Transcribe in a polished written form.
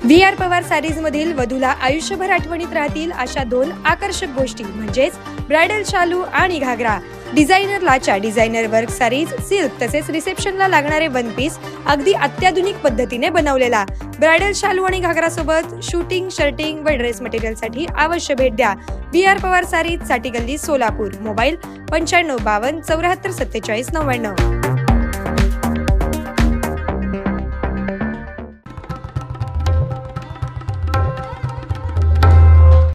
व्ही.आर. Pawar sarees मधील वधूला आयुष्यभर आठवणीत राहतील अशा दोन आकर्षक गोष्टी म्हणजेच ब्रायडल शालू आणि घागरा. डिझायनर लाचा डिझायनर वर्क सारीज, सिल्क तसेच रिसेप्शनला लागणारे वन पीस अगदी अत्याधुनिक पद्धतीने बनवलेला. ब्रायडल शालू आणि घागरा सोबत शूटिंग, शर्टिंग व ड्रेस मटेरियलसाठी अवश्य भेट द्या. व्ही.आर. पवार सारीज, साठी गल्ली, सोलापूर. मोबाईल 9552 74 47 99.